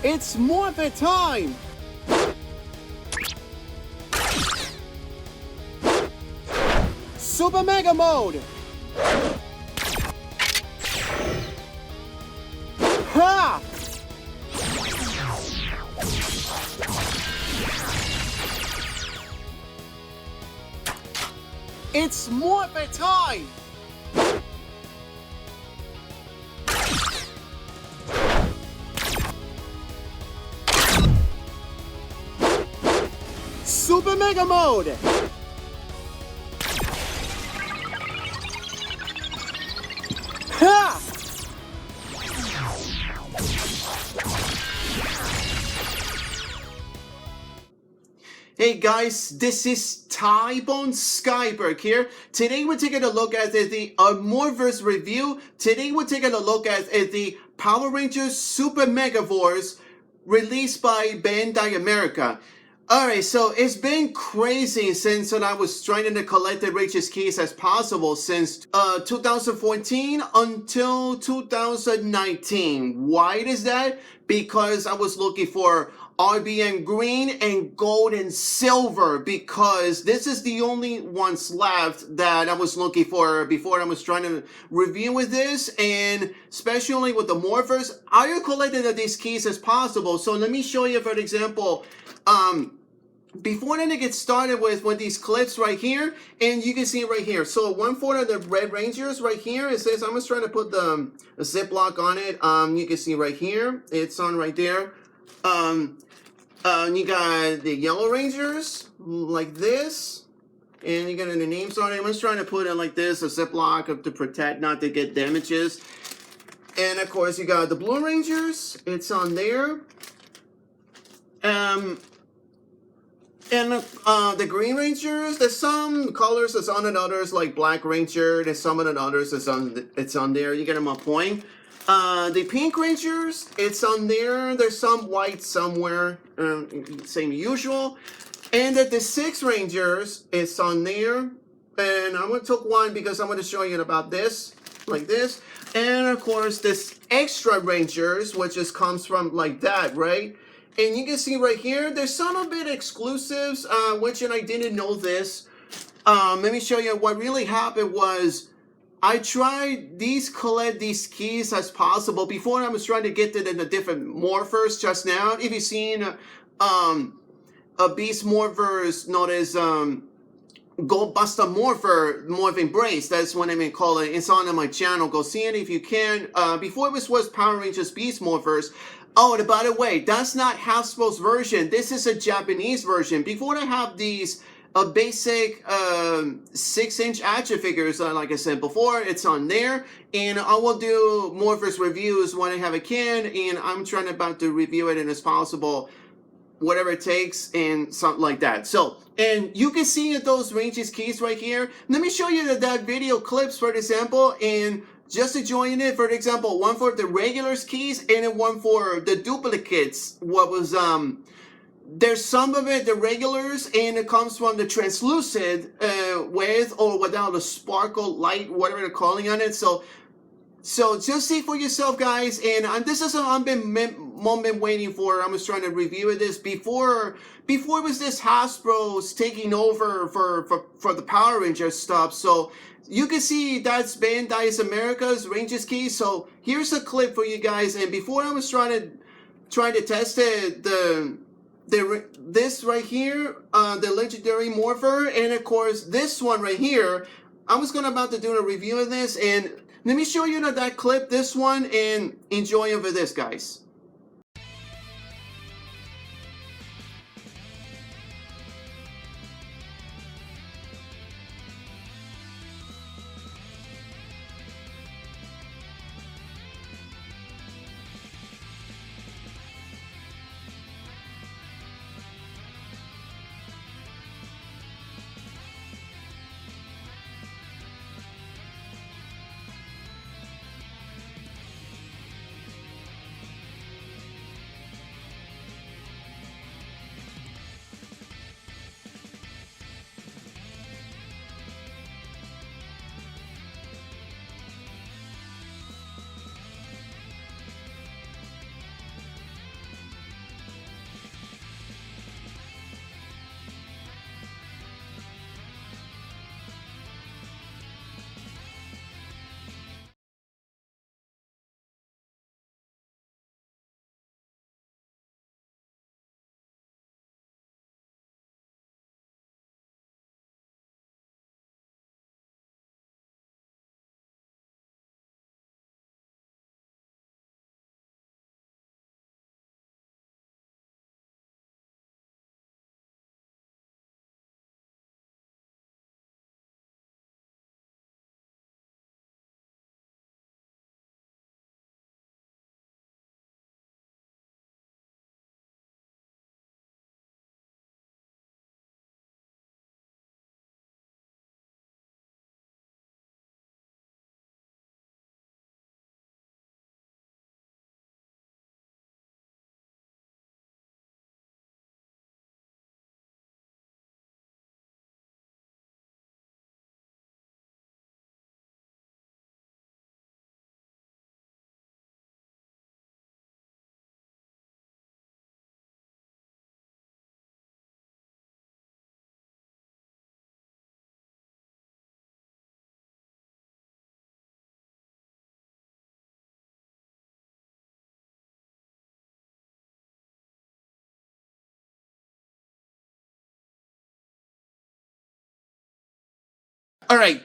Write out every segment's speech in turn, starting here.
It's Morpher time! Super Mega Mode! Ha! It's Morpher time! Super Mega Mode! Ha! Hey guys, this is Tybone Skyberg here. Today we're taking a look at the Morphers Review. Today we're taking a look at the Power Rangers Super MegaForce released by Bandai America. Alright, so it's been crazy since I was trying to collect the richest keys as possible since 2014 until 2019. Why is that? Because I was looking for RBN green and gold and silver, because this is the only ones left that I was looking for before I was trying to review with this, and especially with the Morphers. I collected these keys as possible. So let me show you, for example, before then I get started with these clips right here, and you can see right here. So one for the Red Rangers right here, it says, I'm just trying to put a ziplock on it. You can see right here, it's on right there. You got the Yellow Rangers like this, and you got the names on it. I'm just trying to put it like this, a ziplock to protect, not to get damages. And of course you got the Blue Rangers, it's on there. And the Green Rangers, there's some colors that's on, and others like Black Ranger, there's some of the others that's it's on there. You get my point. The Pink Rangers, it's on there. There's some white somewhere, same usual. And the Six Rangers, it's on there. And I'm gonna take one because I'm gonna show you about this, like this. And of course this Extra Rangers, which just comes from like that, right? And you can see right here, there's some a bit exclusives, which, and I didn't know this. Let me show you what really happened was, I tried collect these keys as possible. Before I was trying to get to the different Morphers just now. If you've seen a Beast Morphers known as Gold Buster Morpher, Morph Embrace, that's what I'm gonna call it. It's on my channel, go see it if you can. Before it was Power Rangers Beast Morphers. Oh, and by the way, that's not Hasbro's version. This is a Japanese version. Before I have these basic 6-inch action figures, like I said before, it's on there. And I will do Morphers reviews when I have a can, and I'm trying about to review it as possible, whatever it takes, and something like that. So, and you can see those ranges keys right here. Let me show you that video clips, for example, and just to join it, for example, one for the regulars keys and then one for the duplicates. What was there's some of it, the regulars, and it comes from the translucent with or without a sparkle light, whatever they're calling on it. So just see for yourself, guys. And this is I've been waiting for. I'm just trying to review this before it was this Hasbro's taking over for the Power Rangers stuff. So you can see that's Bandai America's Rangers key. So here's a clip for you guys. And before I was trying to test it, this right here, the legendary Morpher, and of course this one right here. I was about to do a review of this, and let me show you that clip, this one, and enjoy over this, guys. All right.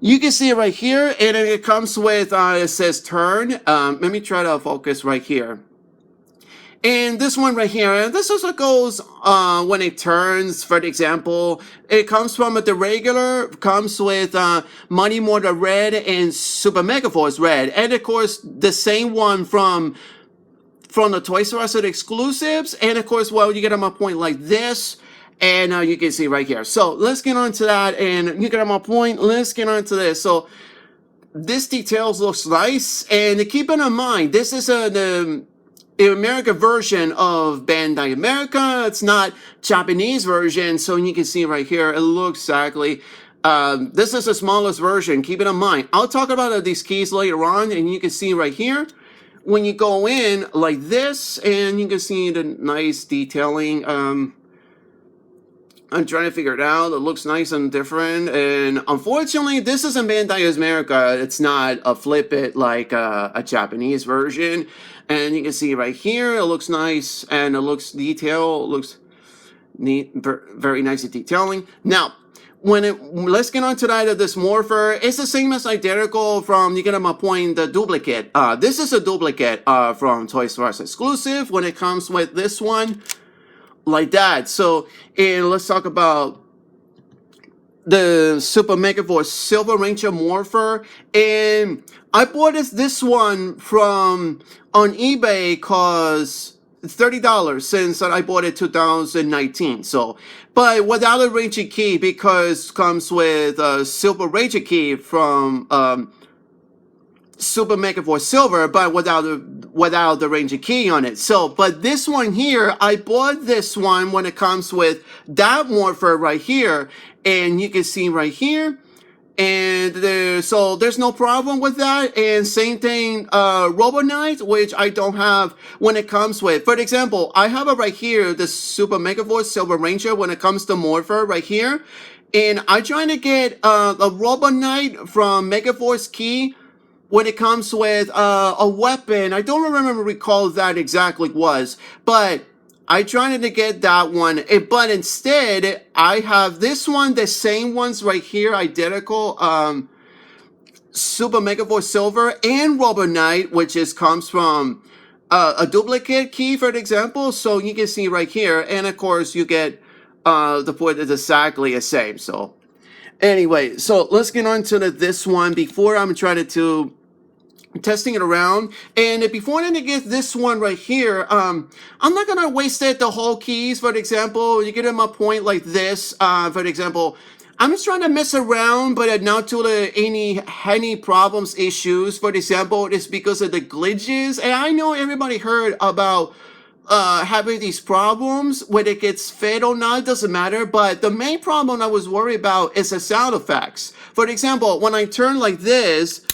You can see it right here, and it comes with, it says turn. Let me try to focus right here. And this one right here, this also goes when it turns, for example, it comes from the regular, comes with Mighty Mortar Red and Super MegaForce Red. And of course, the same one from the Toys R Us exclusives. And of course, well, you get them a point like this. And you can see right here. So let's get on to that. And you get them a point. Let's get on to this. So this details looks nice. And keeping in mind, this is the American version of Bandai America. It's not Japanese version, so you can see right here, it looks exactly. This is the smallest version. Keep it in mind. I'll talk about these keys later on, and you can see right here when you go in like this, and you can see the nice detailing. I'm trying to figure it out. It looks nice and different. And unfortunately, this isn't Bandai America. It's not a flip it like a Japanese version. And you can see right here, it looks nice and it looks detailed. It looks neat, very nice detailing. Now, let's get on to that. This Morpher, it's the same as identical from, you get my point, the duplicate. This is a duplicate from Toys R Us exclusive when it comes with this one. Like that. So, and let's talk about the Super MegaForce Silver Ranger Morpher. And I bought this one from on eBay cause $30 since I bought it 2019. So, but without a Ranger key because comes with a Silver Ranger key from Super MegaForce Silver, but without the Ranger key on it. So, but this one here, I bought this one when it comes with that Morpher right here, and you can see right here, and so there's no problem with that. And same thing, Robo Knight, which I don't have when it comes with. For example, I have it right here, the Super MegaForce Silver Ranger when it comes to Morpher right here, and I'm trying to get a Robo Knight from MegaForce key. When it comes with a weapon, I don't recall that exactly was, but I tried to get that one. But instead, I have this one, the same ones right here, identical, Super MegaForce Silver and Robo Knight, which comes from a duplicate key, for example. So you can see right here, and of course you get the point is exactly the same. So anyway, so let's get on to this one before I'm trying to testing it around. And before I get this one right here, I'm not gonna waste the whole keys. For example, you get them a point like this. For example, I'm just trying to mess around, but not to any problems, issues. For example, it's because of the glitches. And I know everybody heard about having these problems, whether it gets fed or not, doesn't matter. But the main problem I was worried about is the sound effects. For example, when I turn like this,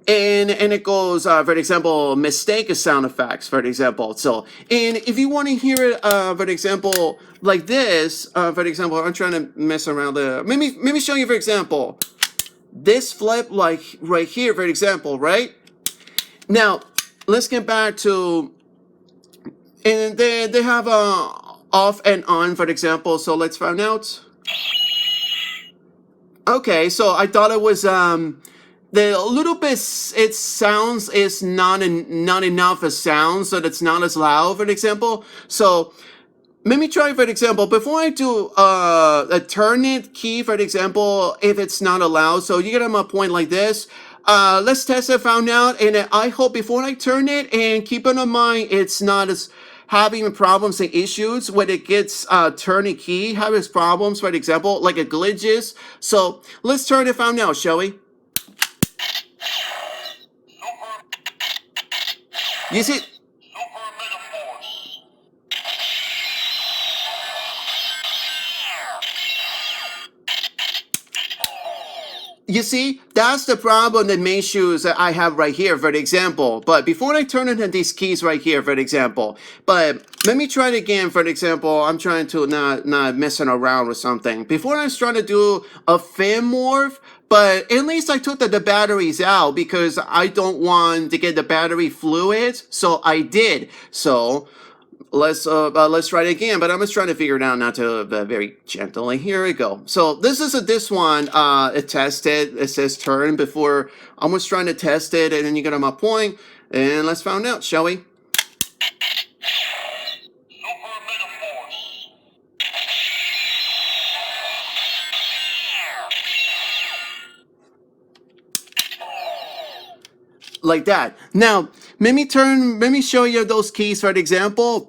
and it goes, for example, mistake sound effects, for example. So, and if you want to hear it, for example, like this, for example, I'm trying to mess around the, let me show you, for example, this flip, like right here, for example, right? Now, let's get back to, and they have off and on, for example. So let's find out. Okay, so I thought it was, the little bit it sounds is not enough as sound, so that's not as loud, for example. So let me try, for example, before I do a turn it key, for example, if it's not allowed. So you get them a point like this. Let's test it, found out, and I hope before I turn it, and keep in mind it's not as having problems and issues when it gets turning key, having problems, for example, like it glitches. So let's turn it, found out, shall we? You see, you see, that's the problem, the main issues that I have right here, for example. But before I turn into these keys right here, for example, but let me try it again, for example. I'm trying to not messing around with something. Before I was trying to do a fan morph, but at least I took the batteries out because I don't want to get the battery fluid, so I did. So let's try it again, but I'm just trying to figure it out now to very gently. Here we go. So this is this one. It tested. It says turn before. I'm just trying to test it, and then you get on my point, and let's find out, shall we? Super MegaForce. Like that. Now, let me show you those keys for example.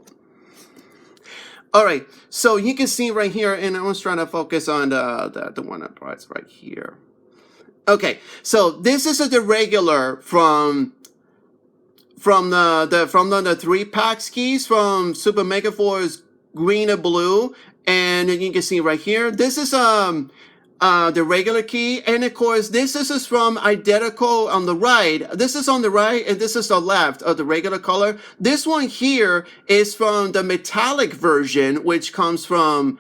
All right, so you can see right here, and I was trying to focus on the one that's right here. Okay, so this is the regular from the 3-pack keys from Super MegaForce green and blue, and you can see right here. This is the regular key, and of course this is from identical on the right. This is on the right, and this is the left of the regular color. This one here is from the metallic version, which comes from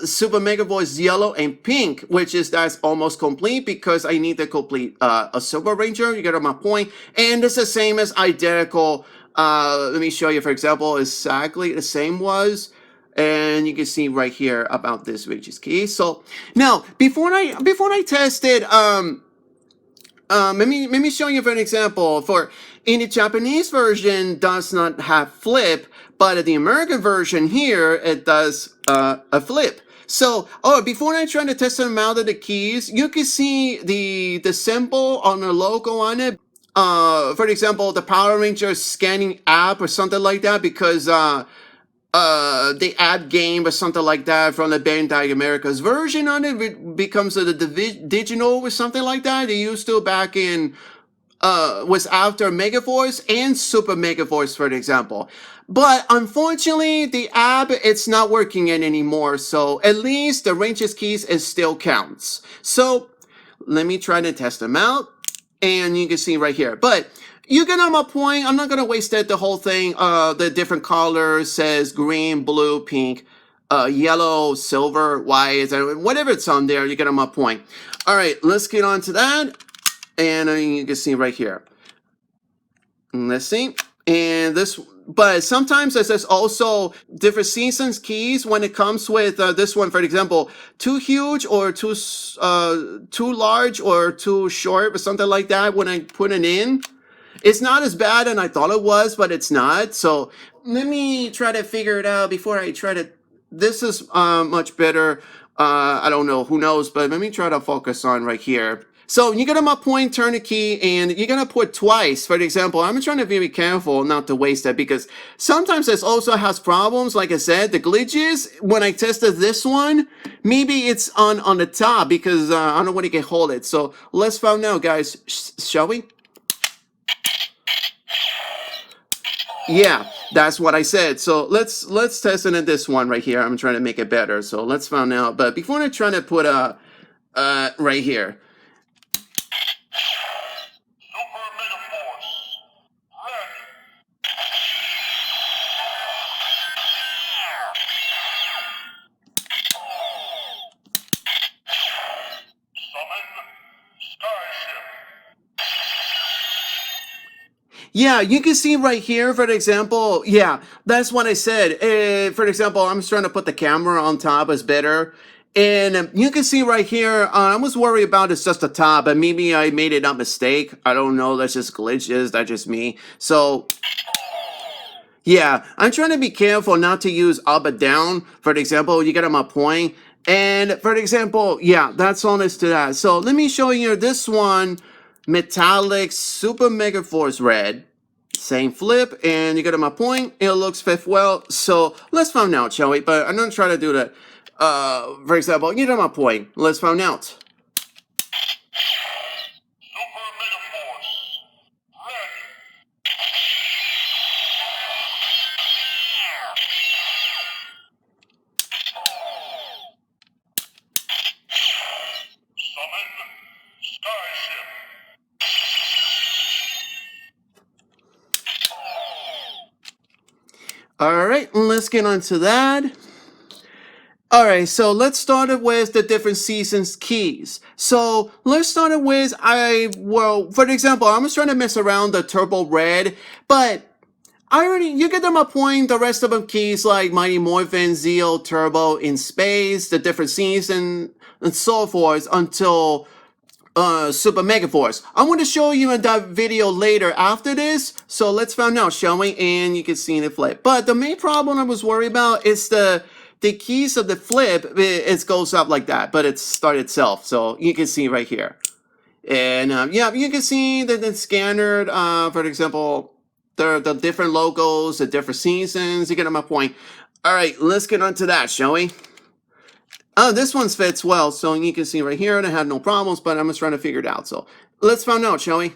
Super MegaForce yellow and pink, which is that's almost complete because I need to complete a Silver Ranger. You get my point, and it's the same as identical. Let me show you, for example, exactly the same was. And you can see right here about this Ranger's key. So now before I tested, let me show you for an example. For in the Japanese version does not have flip, but in the American version here it does a flip. So before I try to test them out of the keys, you can see the symbol on the logo on it. For example, the Power Rangers scanning app or something like that, because the app game or something like that from the Bandai America's version on it becomes the digital or something like that. They used to back in was after MegaForce and Super MegaForce, for example. But unfortunately, the app it's not working in anymore. So at least the Rangers keys it still counts. So let me try to test them out, and you can see right here. But you get on my point. I'm not gonna waste the whole thing. The different colors says green, blue, pink, yellow, silver, white, whatever it's on there. You get on my point. All right, let's get on to that, and you can see right here. Let's see, and this. But sometimes there's also different seasons keys when it comes with this one, for example, too huge or too large or too short or something like that. When I put it in. It's not as bad as I thought it was, but it's not. So let me try to figure it out before I try to. This is much better. I don't know. Who knows? But let me try to focus on right here. So you get on my point, turn the key, and you're going to put twice. For example, I'm trying to be very careful not to waste that because sometimes this also has problems. Like I said, the glitches, when I tested this one, maybe it's on the top because I don't know when you can hold it. So let's find out, guys. Shall we? Yeah, that's what I said. So let's test it in this one right here. I'm trying to make it better. So let's find out. But before I try to put right here. Super MegaForce. Ready. Summon Starship. Yeah, you can see right here, for example, yeah, that's what I said. For example, I'm just trying to put the camera on top is better. And you can see right here, I was worried about it's just the top, but maybe I made it a mistake. I don't know, that's just glitches, that's just me. So, yeah, I'm trying to be careful not to use up and down. For example, you get my point. And for example, yeah, that's all this to that. So let me show you this one, metallic Super MegaForce red. Same flip, and you get my point. It looks fit well. So let's find out, shall we? But I'm gonna try to do that. For example, you get my point. Let's find out. Super MegaForce. Ready. Summon Starship. All right, let's get on to that. All right, so let's start it with the different seasons keys. So let's start it with, for example, I'm just trying to mess around the turbo red, but you get them a point. The rest of them keys like Mighty Morphin, Zeo, Turbo, In Space, the different seasons, and so forth until Super MegaForce. I'm going to show you in that video later after this, so let's find out, shall we? And you can see the flip. But the main problem I was worried about is the keys of the flip. It goes up like that, but it started itself, so you can see right here. And yeah, you can see that it's scanned, for example, the different logos, the different seasons. You get my point. All right, let's get on to that, shall we? Oh, this one fits well, so you can see right here, and I had no problems, but I'm just trying to figure it out. So let's find out, shall we?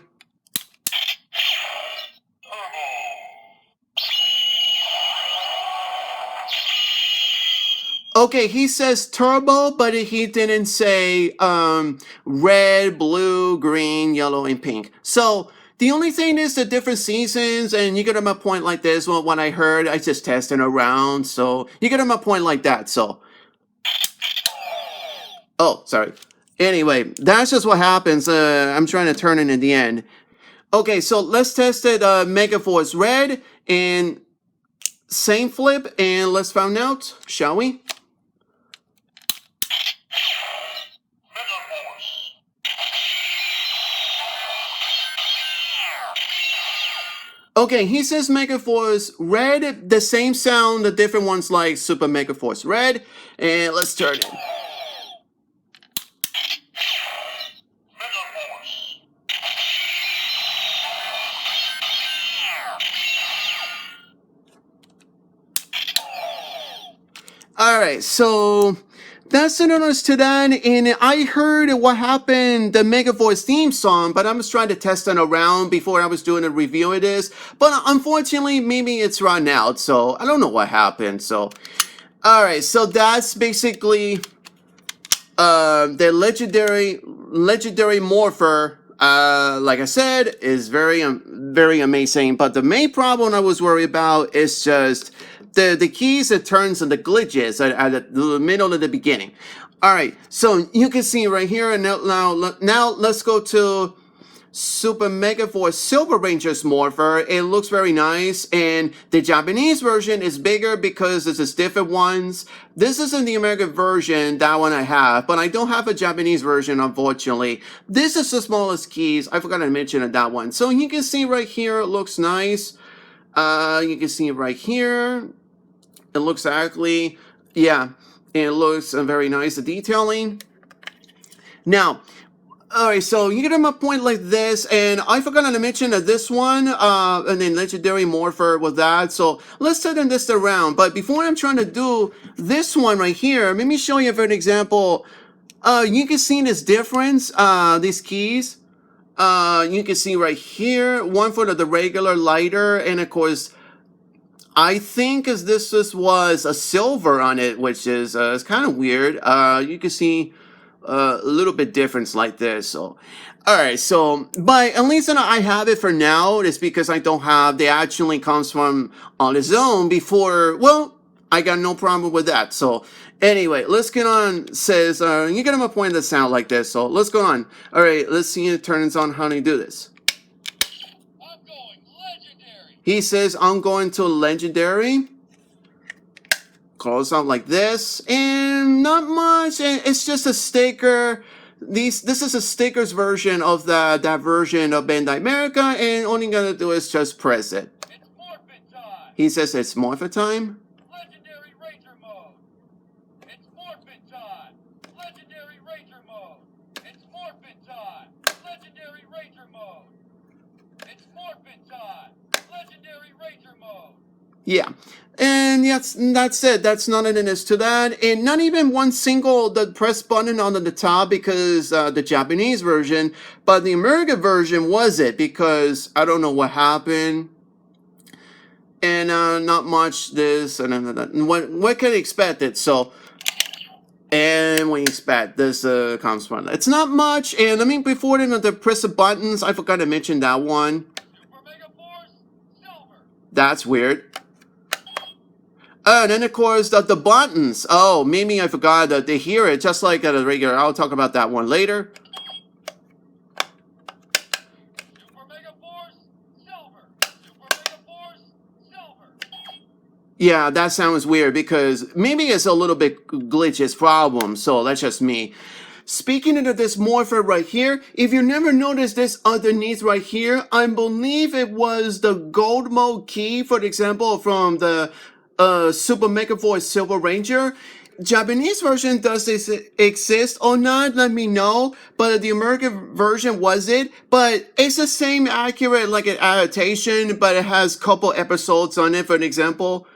Okay, he says turbo, but he didn't say red, blue, green, yellow, and pink. So the only thing is the different seasons, and you get him a point like this. Well, what I heard, I just tested around, so you get him a point like that. So, oh, sorry. Anyway, that's just what happens. I'm trying to turn it in the end. Okay, so let's test it. MegaForce red and same flip, and let's find out, shall we? Okay, he says MegaForce red, the same sound, the different ones like Super MegaForce red, and let's turn it. Alright, so that's the notice to that, and I heard what happened, the MegaForce theme song, but I'm just trying to test it around before I was doing a review of this, but unfortunately, maybe it's run out, so I don't know what happened, so. Alright, so that's basically the legendary Morpher, like I said, is very amazing, but the main problem I was worried about is just the keys, it turns, and the glitches at the middle of the beginning. All right, so you can see right here, and now let's go to Super MegaForce Silver Rangers Morpher. It looks very nice, and the Japanese version is bigger because this is different ones. This isn't the American version, that one I have, but I don't have a Japanese version, unfortunately. This is the smallest keys. I forgot to mention that one. So you can see right here, it looks nice. You can see right here, it looks exactly, yeah, it looks very nice, the detailing. Now, alright, so you get him a point like this, and I forgot to mention that this one, and then Legendary Morpher with that, so let's turn this around. But before I'm trying to do this one right here, let me show you for an example. You can see this difference, these keys. You can see right here, one for the regular lighter, and of course, I think as this was a silver on it, which is it's kind of weird. You can see a little bit difference like this. So, all right. So, but at least I have it for now. It's because I don't have. They actually comes from on its own before. Well, I got no problem with that. So, anyway, let's get on. Says you get him a point that sound like this. So let's go on. All right. Let's see it turns on how to do this. He says, I'm going to legendary. Close out like this. And not much. It's just a sticker. This is a stickers version of that version of Bandai America. And all you're going to do is just press it. It's Morphin time. He says it's Morpher time. Legendary Ranger mode. It's Morphin time. Legendary Ranger mode. It's Morphin time. Legendary Ranger mode. It's Morphin time. Legendary Ranger mode. Yeah, and yes, that's it. That's none of it is to that, and not even one single the press button on the top because the Japanese version, but the American version was it because I don't know what happened, and not much this and that. What can you expect it? So. And we expect this comes from. It's not much, and I mean before the press the buttons, I forgot to mention that one. Super MegaForce Silver. That's weird. And then of course the buttons. Oh, maybe I forgot that they hear it just like at a regular. I'll talk about that one later. Super MegaForce Silver. Super MegaForce Yeah, that sounds weird because maybe it's a little bit glitches problem, so that's just me. Speaking of this Morpher right here, if you never noticed this underneath right here, I believe it was the gold mode key, for example, from the Super MegaForce Silver Ranger. Japanese version, does this exist or not? Let me know. But the American version was it? But it's the same accurate like an adaptation, but it has couple episodes on it, for an example.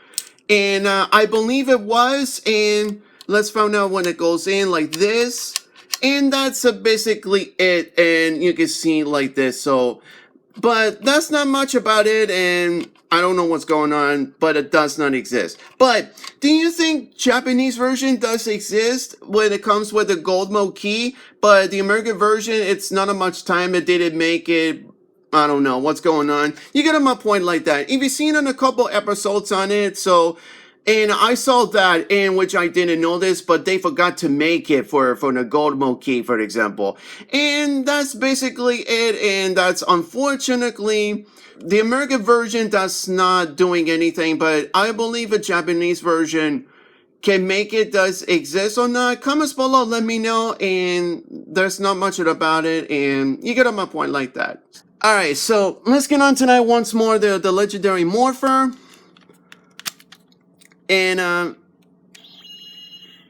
And I believe it was, and let's find out when it goes in like this. And that's basically it, and you can see like this. So, but that's not much about it, and I don't know what's going on, but it does not exist. But do you think Japanese version does exist when it comes with the gold mode key? But the American version, it's not a much time. It didn't make it. I don't know what's going on. You get my point like that. If you've seen on a couple episodes on it, so. And I saw that in which I didn't know this, but they forgot to make it for the gold mode key, for example. And that's basically it. And that's unfortunately the American version that's not doing anything, but I believe a Japanese version can make it does exist or not. Comments below, let me know. And there's not much about it, and you get my point like that. Alright, so let's get on tonight once more the legendary Morpher. And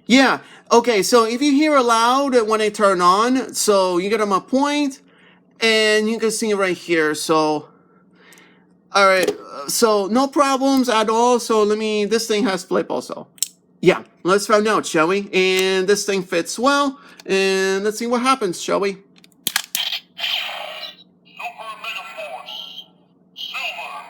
yeah, okay, so if you hear a loud when I turn on, so you get my point, and you can see right here. So all right, so no problems at all. So this thing has flip also. Yeah, let's find out, shall we? And this thing fits well, and let's see what happens, shall we? Super MegaForce Silver.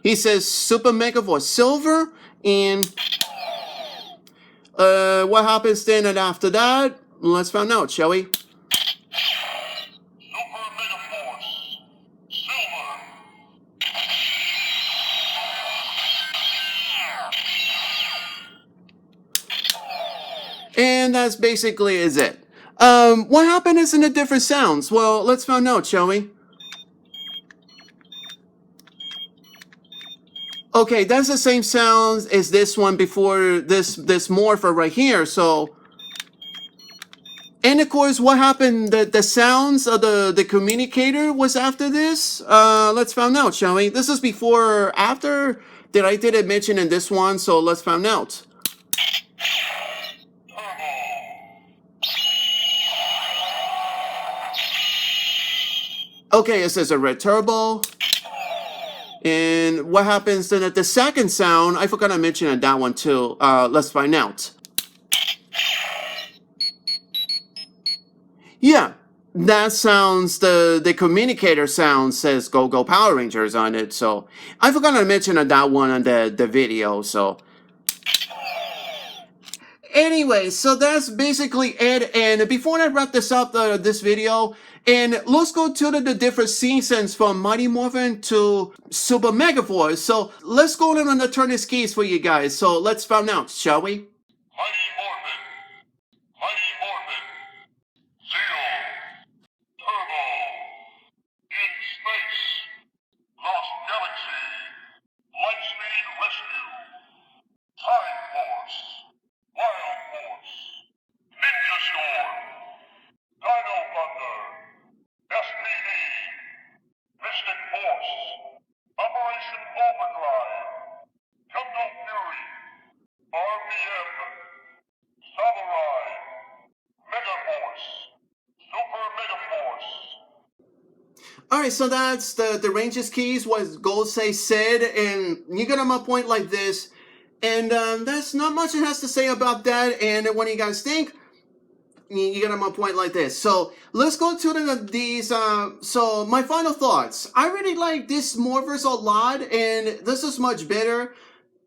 He says Super MegaForce Silver, and what happens then and after that? Let's find out, shall we? Super MegaForce Silver. And that's basically is it. What happened is in the different sounds? Well, let's find out, shall we? Okay, that's the same sounds as this one before this Morpher right here. So, and of course, what happened? The sounds of the communicator was after this. Let's find out, shall we? This is before or after that I didn't mention in this one. So let's find out. Okay, it says a red turbo. And what happens then at the second sound? I forgot to mention that one too. Let's find out. Yeah, that sounds, the communicator sound says Go Go Power Rangers on it. So I forgot to mention that one on the video. So anyway, so that's basically it. And before I wrap this up, this video, and let's go to the different seasons from Mighty Morphin to Super MegaForce. So let's go on the turn his keys for you guys. So let's find out, shall we? Mighty Morphin. Mighty Morphin. Zero. Turbo. In space. Lost Galaxy. Lightspeed Rescue. Time Force. Wild Force. Ninja Storm. Dino Thunder. SPD. Mystic Force. Operation Overdrive. Jungle Fury. RPM. Samurai. MegaForce. Super MegaForce. Alright, so that's the Rangers keys, what Gold say said, and you get them a point like this. And that's not much it has to say about that. And what do you guys think? You get them a point like this. So let's go to these. So my final thoughts. I really like this Morphers a lot, and this is much better.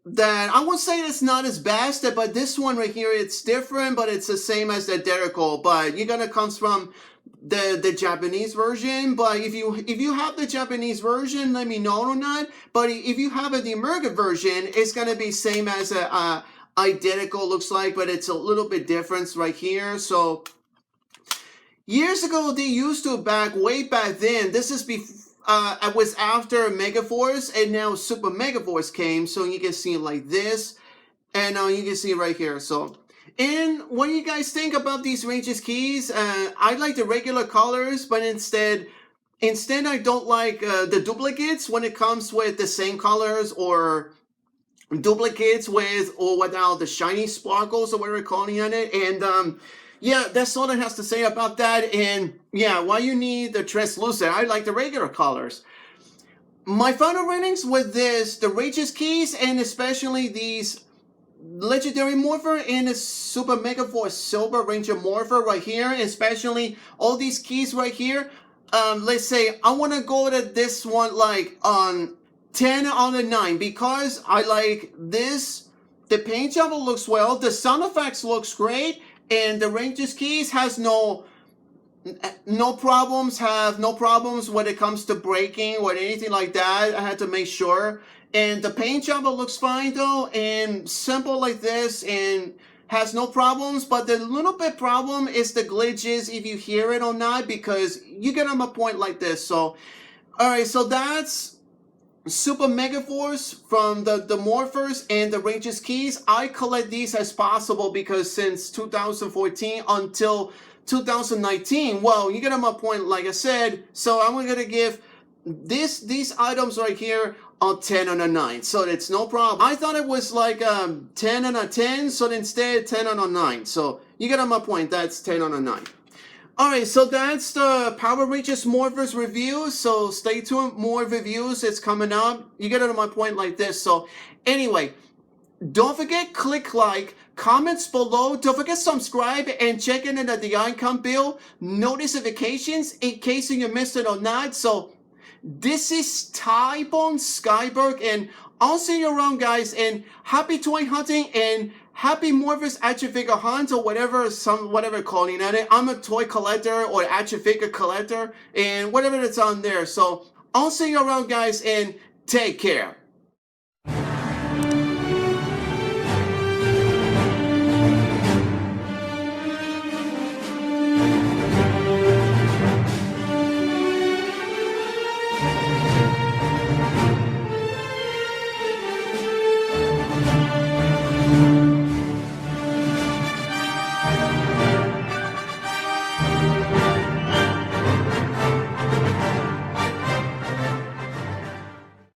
That I would say it's not as best, but this one right here, it's different, but it's the same as the Derico. But you're gonna comes from the Japanese version. But if you have the Japanese version, let me know or not. But if you have the American version, it's gonna be same as a identical looks like, but it's a little bit different right here. So years ago they used to way back then. This is it was after MegaForce, and now Super MegaForce came, so you can see it like this, and you can see it right here. So, and what do you guys think about these Rangers keys? I like the regular colors, but instead I don't like the duplicates when it comes with the same colors, or duplicates with or without the shiny sparkles, or what we're calling it. And yeah, that's all it has to say about that. And yeah, why you need the translucent? I like the regular colors. My final ratings with this, the Rangers keys, and especially these legendary Morpher and the Super MegaForce Silver Ranger Morpher right here, especially all these keys right here. Let's say I want to go to this one like on 10 on the 9, because I like this. The paint job looks well, the sound effects looks great, and the Rangers keys has no problems when it comes to breaking or anything like that. I had to make sure. And the paint job looks fine though, and simple like this, and has no problems. But the little bit problem is the glitches, if you hear it or not, because you get on a point like this. So, alright, so that's Super MegaForce from the Morphers and the Rangers keys. I collect these as possible because since 2014 until 2019, well, you get on my point, like I said. So I'm gonna give these items right here a 10 on a 9, so it's no problem. I thought it was like 10 on a 10, so instead 10 on a 9. So you get on my point, that's 10 on a 9. Alright, so that's the Power Rangers Morphers review, so stay tuned, more reviews, it's coming up. You get it on my point like this. So anyway, don't forget, click like, comments below, don't forget subscribe, and check in the icon bell notifications in case you missed it or not. So this is Tybone Skyberg, and I'll see you around, guys, and happy toy hunting and happy Morphers action figure hunt, or whatever calling at it. I'm a toy collector or action figure collector, and whatever that's on there. So I'll see you around, guys, and take care.